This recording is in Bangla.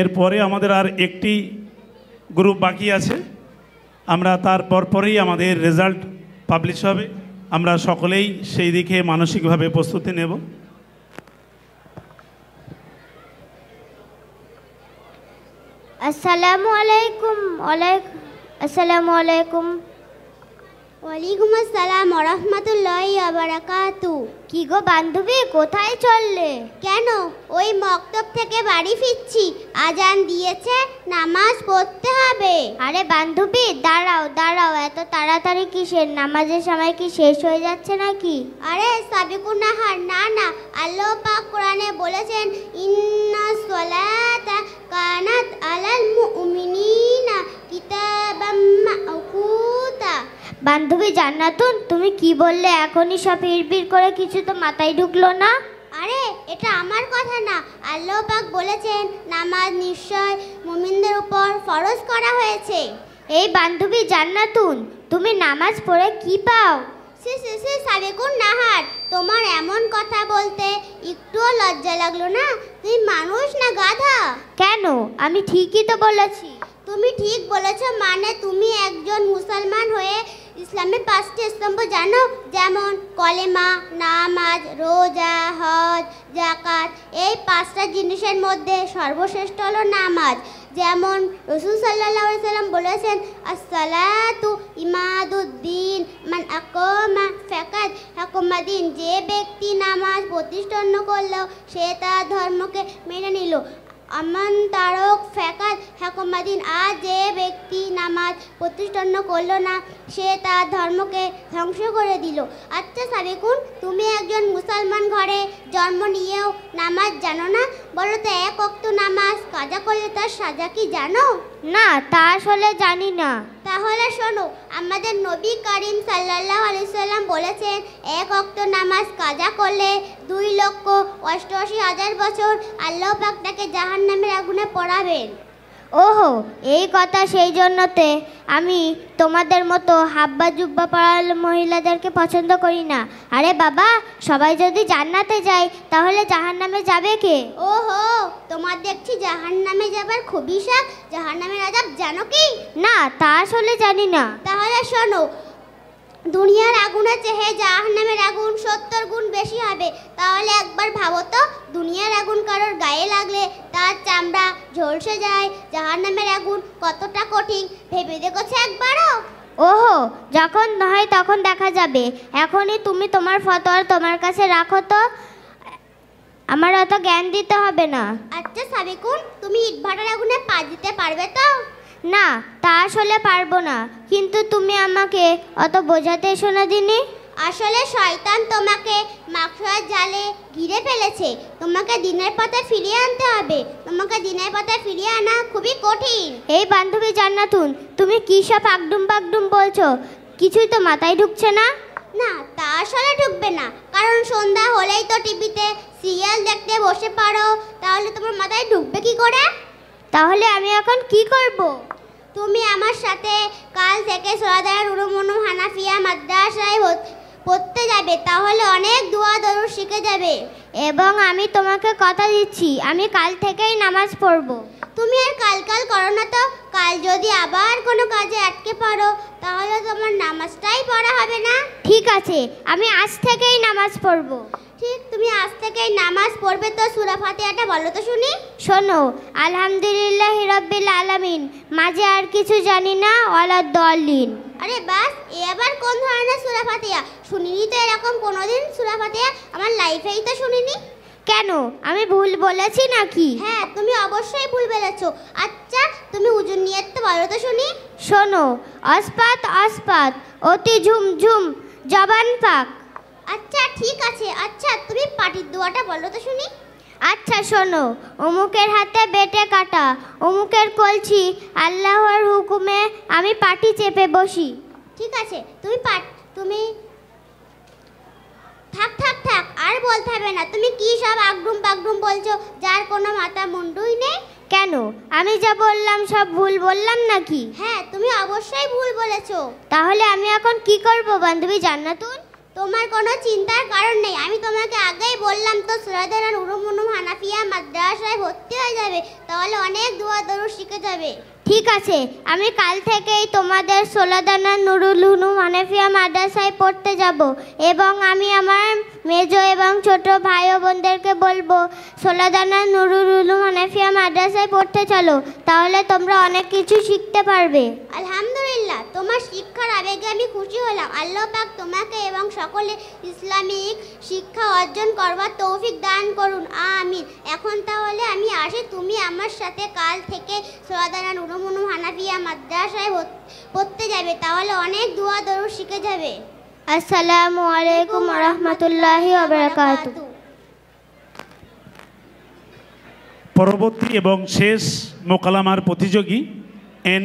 এরপরে আমাদের আর একটি গ্রুপ বাকি আছে, আমরা তার পরপরই আমাদের রেজাল্ট পাবলিশ হবে। আমরা সকলেই সেই দিকে মানসিকভাবে প্রস্তুতি নেব। আসসালামু আলাইকুম। আসসালামু আলাইকুম। ওয়ালাইকুম আসসালাম ওয়া রাহমাতুল্লাহি ওয়া বারাকাতুহু। কি গো বান্ধবী, কোথায় চললে? কেন? ওই মক্তব থেকে বাড়ি ফিরছি, আজান দিয়েছে, নামাজ পড়তে হবে। আরে বান্ধবী দাঁড়াও দাঁড়াও, এত তাড়াতাড়ি কিসের? নামাজের সময় কি শেষ হয়ে যাচ্ছে নাকি? আরে সাবিকুন নাহার, না না, আল্লাহ পাক কোরআনে বলেছেন ইন্নাস সালাতা কানাত আলাল মুমিনিনা কিতাবাম মাওকুতা। বান্ধবী জান্নাতুন, তুমি কি বললে? এখনই সব হিড়বিড় করে কিছু তো মাথায় ঢুকলো না। আরে এটা আমার কথা না, আল্লাহ পাক বলেছেন নামাজ নিশ্চয় মুমিনদের উপর ফরজ করা হয়েছে। এই বান্ধবী জান্নাতুন, তুমি নামাজ পড়ে কি পাও? সে সাবিকুন নাহার, তোমার এমন কথা বলতে একটুও লজ্জা লাগলো না? তুমি মানুষ না গাধা? কেন, আমি ঠিকই তো বলেছি। তুমি ঠিক বলেছ, মানে তুমি একজন মুসলমান হয়ে ইসলামের 5টি স্তম্ভ জানো, যেমন কলেমা, নামাজ, রোজা, হজ, যাকাত। এই 5টা জিনিসের মধ্যে সর্বশ্রেষ্ঠ হলো নামাজ। যেমন রাসূল সাল্লাল্লাহু আলাইহি সাল্লাম বলেছেন আসসালাতু ইমাদুদ্দিন মান আকামা ফাকাদ হাকুমাদ্দিন। যে ব্যক্তি নামাজ প্রতিষ্ঠান করলো সে তার ধর্মকে মেনে নিল। আমান তারক ফ্যাকাত হাকুমাদ্দিন। আর যে ব্যক্তি নামাজ প্রতিষ্ঠান করলো না সে তার ধর্মকে ধ্বংস করে দিল। আচ্ছা সাবিকুন, তুমি একজন মুসলমান ঘরে জন্ম নিয়েও নামাজ জানো না? বলো তো, এক ওয়াক্ত নামাজ কাজা করলে তার সাজা কি জানো? না, তা আসলে জানি না। তাহলে শোনো, আমাদের নবী করিম সাল্লাল্লাহু আলাইহি সাল্লাম বলেছেন এক ওয়াক্ত নামাজ কাজা করলে 2,88,000 বছর আল্লাহ পাক তাকে জাহান্নামের আগুনে পোড়াবেন। ওহো, এই কথা। সেই জন্যতে আমি তোমাদের মতো হাব্বা জুব্বা পরা মহিলাদেরকে পছন্দ করি না। আরে বাবা, সবাই যদি জান্নাতে যায় তাহলে জাহান্নামে যাবে কে? ওহো, তোমার দেখছি জাহান্নামে যাবার খুবই শখ। জাহান্নামের আযাব জানো কি? না, তা আসলে জানি না। তাহলে শোনো, দুনিয়ার আগুনের চেয়ে জাহান্নামের আগুন 70 গুণ বেশি হবে। তাহলে একবার ভাবো তো, দুনিয়ার আগুন কারোর গায়ে লাগলে তার চামড়া ঝলসে যায়, জাহান্নামের আগুন কতটা কঠিন ভেবে দেখেছো একবারও? ওহো, যখন হয় তখন দেখা যাবে। এখনই তুমি তোমার ফতোয়া তোমার কাছে রাখো তো, আমার অত জ্ঞান দিতে হবে না। আচ্ছা সাবিকুন, তুমি ইটভাটার আগুনে পা দিতে পারবে তো? না, তা আসলে পারবো না। কিন্তু তুমি আমাকে অত বোঝাতে এসো না দিনি। আসলে শয়তান তোমাকে মাকড়সার জালে ঘিরে ফেলেছে। তোমাকে দিনের পথে ফিরিয়ে আনতে হবে। তোমাকে দিনের পথে ফিরিয়ে আনা খুবই কঠিন। এই বান্ধবী জান্নাতুন, তুমি কি সব আগডুম বাগডুম বলছো? কিছুই তো মাথায় ঢুকছে না। না, তা আসলে ঢুকবে না, কারণ সন্ধ্যা হলেই তো টিভিতে সিরিয়াল দেখতে বসে পড়ো। তাহলে তোমার মাথায় ঢুকবে কি করে? তাহলে আমি এখন কি করব? তুমি আমার সাথে কাল থেকে সরাদার উরুমুনু হানাফিয়া মাদ্রাসায় পড়তে যাবে। তাহলে অনেক দোয়া দরুদ শিখে যাবে। এবং আমি তোমাকে কথা দিচ্ছি, আমি কাল থেকেই নামাজ পড়ব। তুমি আর কাল করো না তো। কাল যদি আবার কোনো কাজে আটকে পড়ো তাহলে তোমার নামাজটাই পড়া হবে না। ঠিক আছে, আমি আজ থেকেই নামাজ পড়ব। ঠিক, তুমি আজ থেকেই নামাজ পড়বে তো সূরা ফাতিহাটা বলো তো শুনি। শোনো, আলহামদুলিল্লাহি রাব্বিল আলামিন, মাঝে আর কিছু জানি না, ওয়ালা দলিন। আরে বাস, এ আবার কোন ধরনের সূরা ফাতিহা? শুনিনি তো এরকম কোনোদিন সূরা ফাতিহা, আমার লাইফেই তো শুনিনি। কেন, আমি ভুল বলেছি নাকি? হ্যাঁ, তুমি অবশ্যই ভুল বলেছো। আচ্ছা, তুমি উজুর নিয়ত তো বলো তো শুনি। শোনো, আসপাত আসপাত, অতি ঝুমঝুম, জবান পাক। আচ্ছা ঠিক আছে। আচ্ছা, তুমি পাটির দোয়াটা বলো তো শুনি। আচ্ছা শোনো, অমুকের হাতে বেটে কাটা, অমুকের কলছি, আল্লাহর হুকুমে আমি পাটি চেপে বসি। ঠিক আছে, তুমি থাক আর বলতে হবে না। তুমি কি সব আগডুম বাগডুম বলছো যার কোনো মাথা মুন্ডুই নেই? কেন, আমি যা বললাম সব ভুল বললাম নাকি? হ্যাঁ, তুমি অবশ্যই ভুল বলেছো। তাহলে আমি এখন কি করব বান্ধবী জান্নাতুন? তোমার কোনো চিন্তার কারণ নেই। আমি তোমাকে আগেই বললাম তো, সূরা উরুমুনু হানাফিয়া মাদ্রাসায় ভর্তি হয়ে যাবে, তাহলে অনেক দোয়া দরুদ শিখে যাবে। ঠিক আছে, আমি কাল থেকেই তোমাদের সোলাদানা নুরুল উলুম হানাফিয়া মাদ্রাসায় পড়তে যাব এবং আমি আমার মেজো এবং ছোট ভাই ও বোনদেরকে বলবো সোলাদানা নুরুল উলুম হানাফিয়া মাদ্রাসায় পড়তে চলো, তাহলে তোমরা অনেক কিছু শিখতে পারবে। আলহামদুলিল্লাহ, তোমার শিক্ষার আবেগে আমি খুশি হলাম। আল্লাহ পাক তোমাকে এবং সকলে ইসলামিক শিক্ষা অর্জন করবার তৌফিক দান করুন, আমিন। এখন তাহলে আমি আসি, তুমি আমার সাথে কাল থেকে সোলাদানা নুরুল উলুম হানাফিয়া মাদ্রাসায় পড়তে যাবে, তাহলে অনেক দোয়া দরুদ শিখে যাবে। আসসালামু আলাইকুম ওয়া রাহমাতুল্লাহি ওয়া বারাকাতুহু। পরবর্তী এবং শেষ মোকালামার প্রতিযোগী এন